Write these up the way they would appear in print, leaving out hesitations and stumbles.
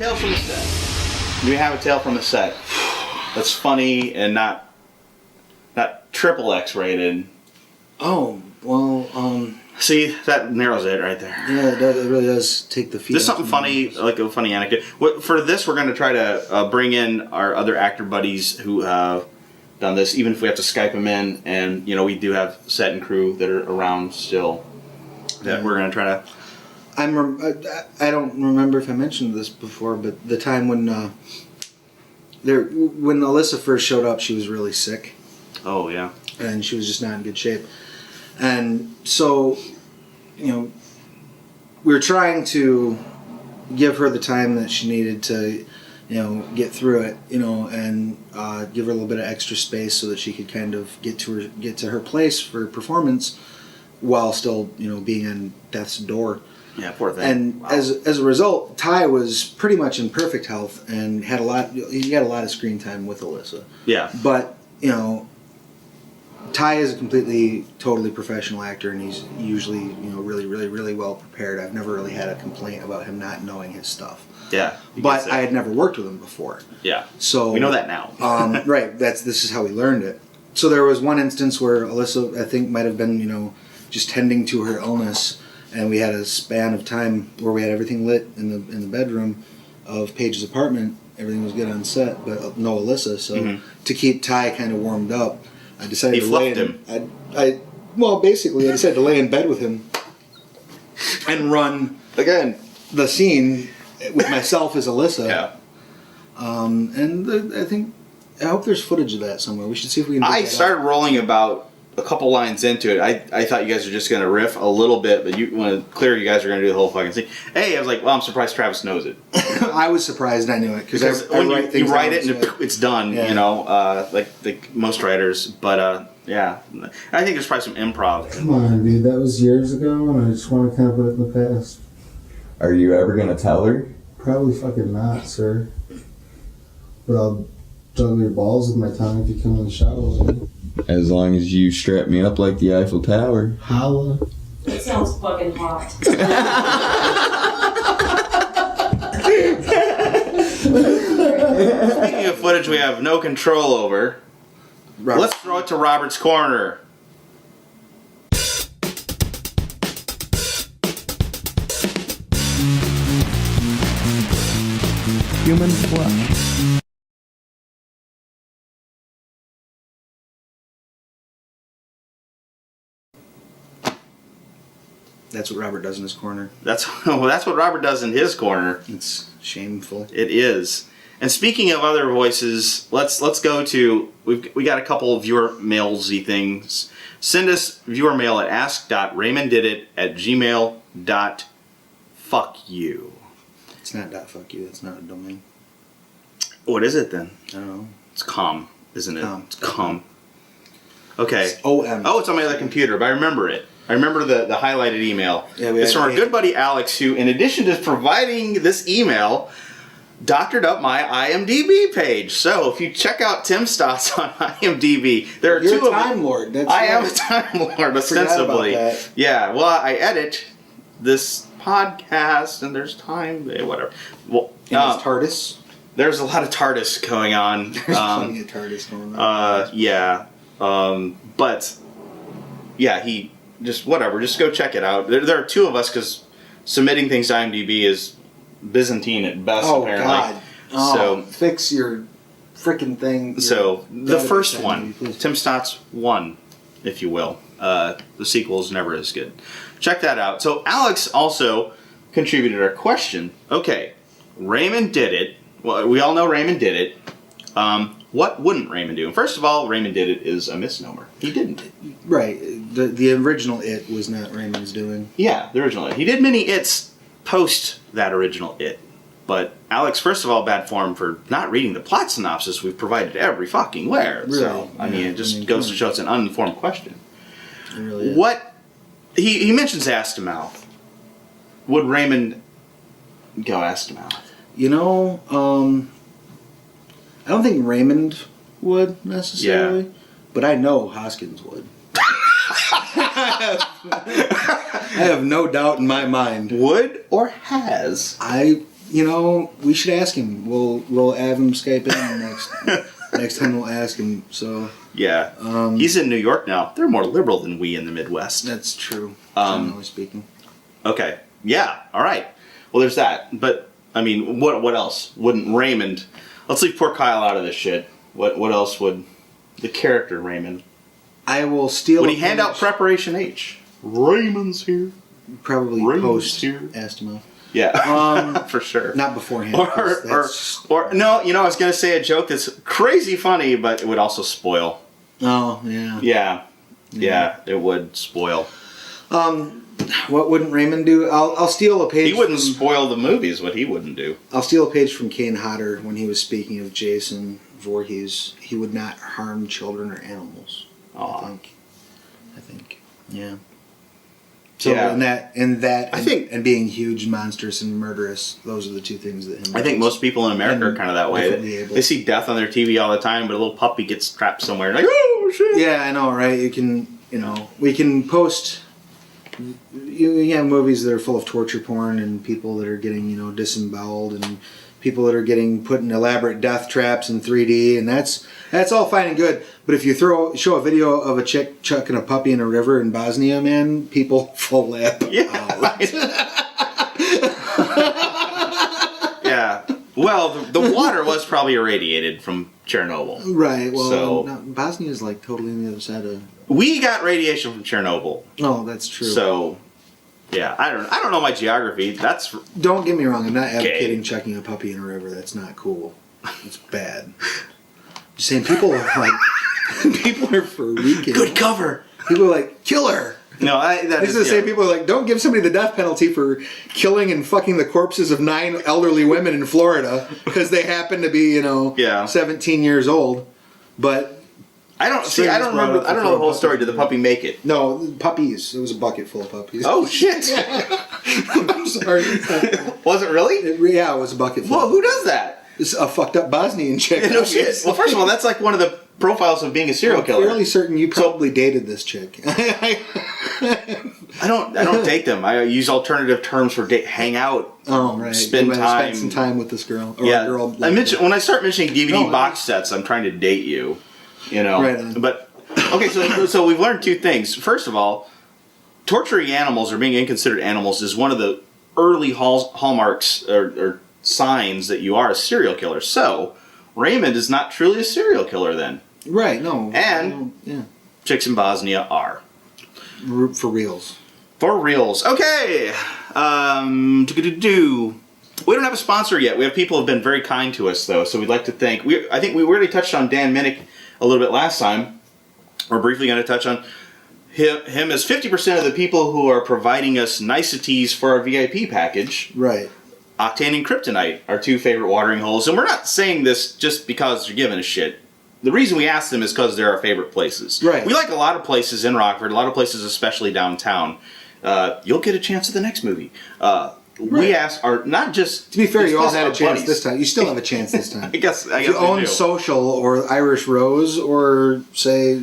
Tale from the set. We have a tale from the set that's funny and not triple X rated. Oh, well, See, that narrows it right there. yeah, it really does take the feet. There's something funny, like a funny anecdote. For this, we're going to try to bring in our other actor buddies who have done this, even if we have to Skype them in. And, you know, we do have set and crew that are around still that we're going to try to... I don't remember if I mentioned this before, but the time when Alyssa first showed up, she was really sick. Oh, yeah. And she was just not in good shape. And so, you know, we were trying to give her the time that she needed to, you know, get through it, you know, and give her a little bit of extra space so that she could kind of get to her place for performance while still, you know, being in death's door. Yeah, poor thing. And wow. as a result, Ty was pretty much in perfect health and had a lot of screen time with Alyssa. Yeah. But, you know, Ty is a totally professional actor, and he's usually, you know, really, really, really well prepared. I've never really had a complaint about him not knowing his stuff. Yeah. But I had never worked with him before. Yeah. So we know that now. Right. This is how we learned it. So there was one instance where Alyssa, I think, might have been, you know, just tending to her illness, and we had a span of time where we had everything lit in the bedroom of Paige's apartment. Everything was good on set, but no Alyssa. So to keep Ty kind of warmed up, I decided to lay him. Basically, I decided to lay in bed with him and run again the scene with myself as Alyssa. Yeah. And I hope there's footage of that somewhere. We should see if we can. I started rolling about a couple lines into it. I thought you guys were just going to riff a little bit, but when it's clear you guys are going to do the whole fucking thing. Hey, I was like, well, I'm surprised Travis knows it. I was surprised I knew it because when you write it and it's done, you know, like most writers. But yeah, I think there's probably some improv. Come on, dude, that was years ago, and I just want to kind of put it in the past. Are you ever going to tell her? Probably fucking not, sir. But I'll juggle your balls with my tongue if you come in the shower with me. As long as you strap me up like the Eiffel Tower. Holla. That sounds fucking hot. Speaking of footage we have no control over, let's throw it to Robert's Corner. Human flesh. That's what Robert does in his corner. That's what Robert does in his corner. It's shameful. It is. And speaking of other voices, let's go to we got a couple of viewer mailsy things. Send us viewer mail at ask.raymonddidit@gmail.fuckyou. It's not .fuck you. It's not a domain. What is it then? I don't know. It's com, isn't it? Com. It's com. Okay. It's OM. Oh, it's on my other computer, but I remember it. I remember the highlighted email. Yeah, it's from our good buddy Alex, who, in addition to providing this email, doctored up my IMDb page. So if you check out Tim Stotts on IMDb, there are You're two a Time Lord. That's I am right. a Time Lord, Forgot ostensibly. about that. Yeah, well, I edit this podcast, and there's time, whatever. Well, And it's TARDIS. there's a lot of TARDIS going on. There's plenty of TARDIS going on. Yeah. But, yeah, he just, whatever, just go check it out. There are two of us, because submitting things to IMDb is Byzantine at best, apparently. God. Oh, So, fix your freaking thing. so the database first IMDb, one, please. Tim Stotts 1, if you will. The sequel is never as good. Check that out. So Alex also contributed our question. Okay, Raymond did it. Well, we all know Raymond did it. What wouldn't Raymond do? First of all, Raymond did it is a misnomer. He didn't. Right. The original It was not Raymond's doing. Yeah, the original It. He did many It's post that original It. But Alex, first of all, bad form for not reading the plot synopsis we've provided every fucking where. Really? So, I mean, it just goes to show it's an uninformed question. It really is. What he mentions ass to mouth. Would Raymond go ass to mouth? You know, I don't think Raymond would necessarily, but I know Hoskins would. I have no doubt in my mind. Would or has? You know, we should ask him. We'll have him Skype in next time we'll ask him. So Yeah. He's in New York now. They're more liberal than we in the Midwest. that's true. Generally speaking. Okay. Yeah. All right. Well, there's that. But I mean, what else? Wouldn't Raymond? Let's leave poor Kyle out of this shit. What else would the character Raymond? I will steal. Would a he hand out page- preparation H? Raymond's here. Probably Raymond's post here. asked him out. Yeah. For sure. Not beforehand. 'cause Or no, I was gonna say a joke that's crazy funny, but it would also spoil. oh yeah. Yeah, it would spoil. What wouldn't Raymond do? I'll steal a page. He wouldn't from- spoil the movies. What he wouldn't do. I'll steal a page from Kane Hodder when he was speaking of Jason Voorhees. He would not harm children or animals. Aw. I think. Yeah. So Yeah. and that I think- and being huge, monstrous, and murderous. Those are the two things that him. I think most people in America are kind of that way. Definitely able. They see death on their TV all the time, but a little puppy gets trapped somewhere. Like, oh shit! Yeah, I know, right? We can post. You have movies that are full of torture porn and people that are getting, disemboweled and people that are getting put in elaborate death traps in 3D, and that's all fine and good. But if you show a video of a chick chucking a puppy in a river in Bosnia, man, people full lap. Yeah. Yeah. Well, the water was probably irradiated from Chernobyl. Right. Well, So- no, Bosnia is like totally on the other side of. We got radiation from Chernobyl. Oh, that's true. So, yeah, I don't know my geography. That's Don't get me wrong. I'm not advocating chucking a puppy in a river. That's not cool. It's bad. Just saying, people are like, people are freaking. good cover. People are like, kill her. No, that These is are the same yeah. people who are like, don't give somebody the death penalty for killing and fucking the corpses of 9 elderly women in Florida because they happen to be, Yeah. 17 years old. But I don't see. I don't Strings brought remember. up I don't know the whole before story. Did the puppy make it? no, puppies. It was a bucket full of puppies. Oh shit! I'm sorry. Was it really? Yeah, it was a bucket full. Well, who does that? It's a fucked up Bosnian chick. No shit. Well, first of all, that's like one of the profiles of being a serial I'm killer. fairly certain you probably dated this chick. I don't date them. I use alternative terms for date. Hang out. Oh, right. Spend You might have time. Spent some time with this girl. Or Yeah. a girl I like mention that. when I start mentioning DVD No, box sets, I'm trying to date you. Right on. But okay, so we've learned two things. First of all, torturing animals or being inconsiderate animals is one of the early hallmarks or signs that you are a serial killer. So Raymond is not truly a serial killer then. Right, no. And- yeah. Chicks in Bosnia are. For reals. For reals. Okay. We don't have a sponsor yet. We have people who have been very kind to us, though, so we'd like to thank. I think we already touched on Dan Minnick a little bit last time. We're briefly going to touch on him as 50% of the people who are providing us niceties for our VIP package. Right. Octane and Kryptonite, our two favorite watering holes. And we're not saying this just because they're giving a shit. The reason we ask them is because they're our favorite places. Right. We like a lot of places in Rockford, a lot of places especially downtown. You'll get a chance at the next movie. We ask our, not just... To be fair, you all just had a our chance buddies. this time. You still have a chance this time. I guess If you we own do. Social or Irish Rose or, say,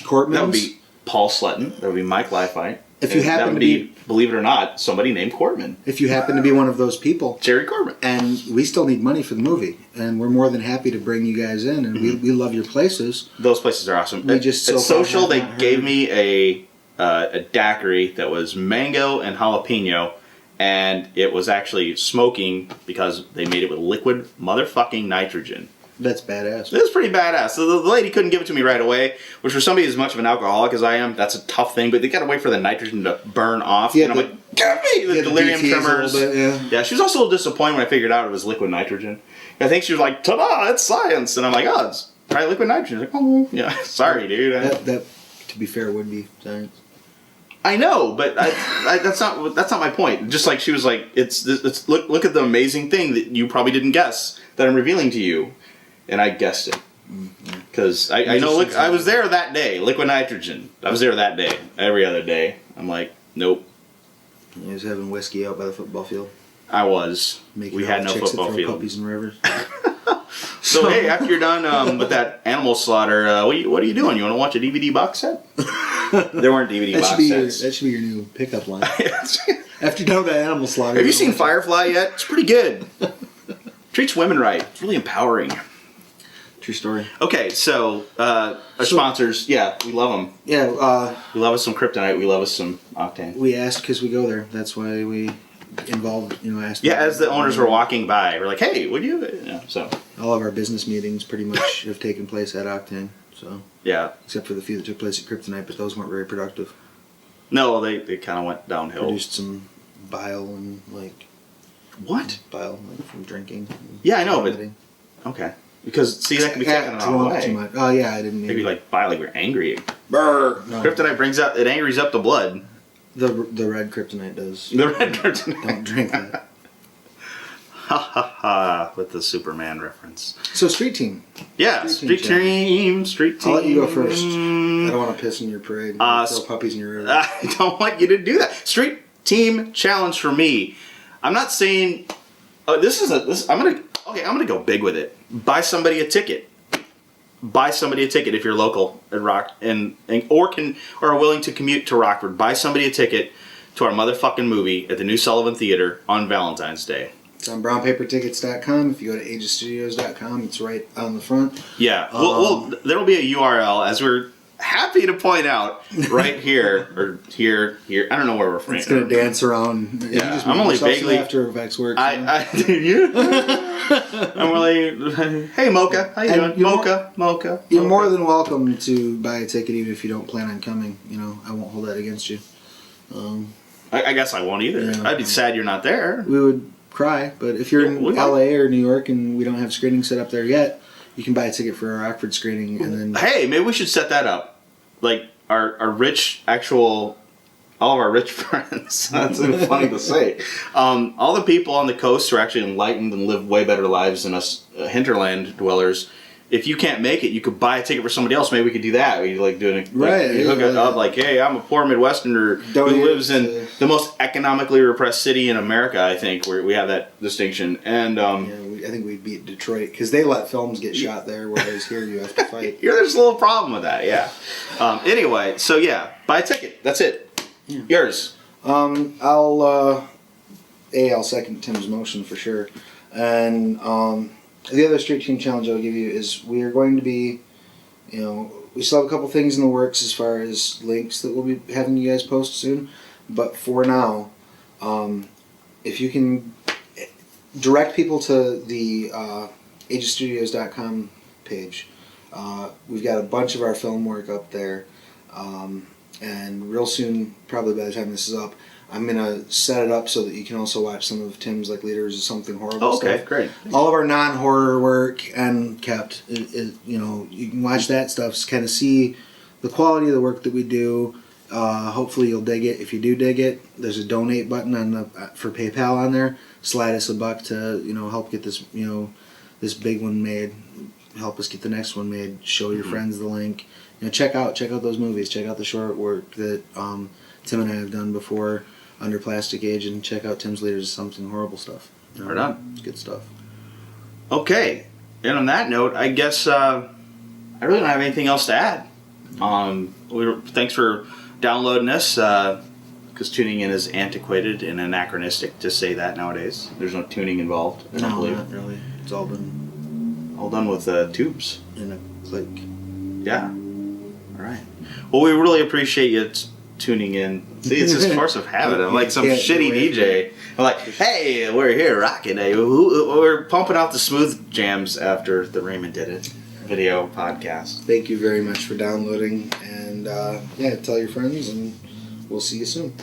Courtman's. That would be Paul Sletton. That would be Mike Lifite. If you And happen that would to be- believe it or not, somebody named Cortman. If you happen to be one of those people. Jerry Corbin. And we still need money for the movie. And we're more than happy to bring you guys in. And we love your places. Those places are awesome. We just at so far Social, have they not gave heard. me a daiquiri that was mango and jalapeno, and it was actually smoking because they made it with liquid motherfucking nitrogen. That's badass. It was pretty badass. So the lady couldn't give it to me right away, which for somebody as much of an alcoholic as I am, that's a tough thing. But they gotta wait for the nitrogen to burn off. Yeah, and I'm the- like, give me the Yeah, the delirium BTs a tremors. little bit, yeah. She was also a little disappointed when I figured out it was liquid nitrogen. I think she was like, ta-da, it's science. And I'm like, oh, it's probably liquid nitrogen. She's like, oh, yeah, sorry, dude. That, to be fair, would be science. I know, but that's not my point. Just like she was like, it's look at the amazing thing that you probably didn't guess that I'm revealing to you, and I guessed it because I know. Look, I was there that day. Liquid nitrogen. I was there that day. Every other day, I'm like, nope. He was having whiskey out by the football field. I was. Making We out had with no chicks that football throw field. Puppies in rivers. So hey, after you're done with that animal slaughter, what are you doing? You want to watch a DVD box set? There weren't DVD That box should be sets. that should be your new pickup line. After you're done with that animal slaughter. Have you seen Firefly yet? It's pretty good. Treats women right. It's really empowering. True story. Okay, so our sponsors, yeah, we love them. Yeah, We love us some Kryptonite. We love us some Octane. we asked because we go there. That's why we involved. Asked. Yeah, as the owners were walking by, we're like, "Hey, would you?" Yeah, so All of our business meetings pretty much have taken place at Octane. So yeah, except for the few that took place at Kryptonite, but those weren't very productive. no, they kind of went downhill. Produced some bile and What? bile from drinking. and Yeah, I know, but vomiting. okay, because see that can be taken the too wrong much, too way. much. Oh yeah, I didn't. Maybe like by like we're angry. Brr. No, Kryptonite brings out it angries up the blood. the red Kryptonite does. The red Kryptonite. Don't drink that. Ha ha ha! With the Superman reference. So street team. Yeah, Street team, street team. I'll let you go first. I don't want to piss in your parade. And throw puppies in your river. I don't want you to do that. Street team challenge for me. I'm not saying. I'm gonna go big with it. Buy somebody a ticket. Buy somebody a ticket if you're local at Rock or are willing to commute to Rockford. Buy somebody a ticket to our motherfucking movie at the New Sullivan Theater on Valentine's Day. It's on brownpapertickets.com. If you go to agestudios.com, it's right on the front. Yeah, well, there will be a URL, as we're happy to point out, right here or here. I don't know where we're from. It's going to dance around. You Yeah, just I'm made only yourself some vaguely- After Effects works. I'm really. Hey, Mocha, how you And doing? you're Mocha. You're Mocha. more than welcome to buy a ticket even if you don't plan on coming. I won't hold that against you. I guess I won't either. Yeah. I'd be sad you're not there. We would cry, but if you're in We might. LA or New York and we don't have screening set up there yet, you can buy a ticket for our Rockford screening and then Hey, maybe we should set that up. Like our rich actual. All of our rich friends. That's funny to say. All the people on the coast who are actually enlightened and live way better lives than us hinterland dwellers. If you can't make it, you could buy a ticket for somebody else. Maybe we could do that. We like doing it, Right, You hook yeah, it up yeah. like, hey, I'm a poor Midwesterner Don't who you- lives in the most economically repressed city in America. I think where we have that distinction. And I think we'd beat Detroit because they let films get shot there, whereas here you have to fight. here, there's a little problem with that. Yeah. Anyway, so yeah, buy a ticket. That's it. Yours. I'll second Tim's motion for sure. And the other street team challenge I'll give you is we are going to be, we still have a couple things in the works as far as links that we'll be having you guys post soon. But for now, if you can direct people to the agestudios.com page, we've got a bunch of our film work up there. And real soon, probably by the time this is up, I'm gonna set it up so that you can also watch some of Tim's Leaders of Something Horrible Oh, okay, stuff. great. All of our non-horror work and kept, you can watch that stuff, kind of see the quality of the work that we do. Hopefully you'll dig it. If you do dig it, there's a donate button for PayPal on there. Slide us $1 to help get this this big one made. Help us get the next one made. Show your friends the link. Check out those movies. Check out the short work that Tim and I have done before under Plastic Age, and check out Tim's Leaders of Something Horrible stuff. Right on. It's good stuff. Okay, and on that note, I guess I really don't have anything else to add. Thanks for downloading us, because tuning in is antiquated and anachronistic to say that nowadays. There's no tuning involved, I don't No, believe. not really. It's all been All done with tubes. in a click. Yeah. All right. Well, we really appreciate you tuning in. See, it's just force of habit. I'm like some Yeah, shitty wait. DJ. I'm like, hey, we're here rocking. We're pumping out the smooth jams after the Raymond Did It video podcast. Thank you very much for downloading, and tell your friends, and we'll see you soon.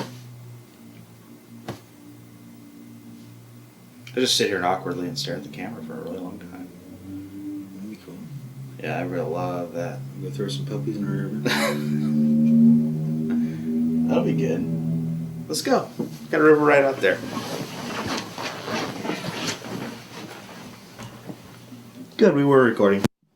I just sit here awkwardly and stare at the camera for a really long time. That'd be cool. Yeah, I really love that. Go throw some puppies in our river. That'll be good. Let's go. Got a river right out there. Good, we were recording.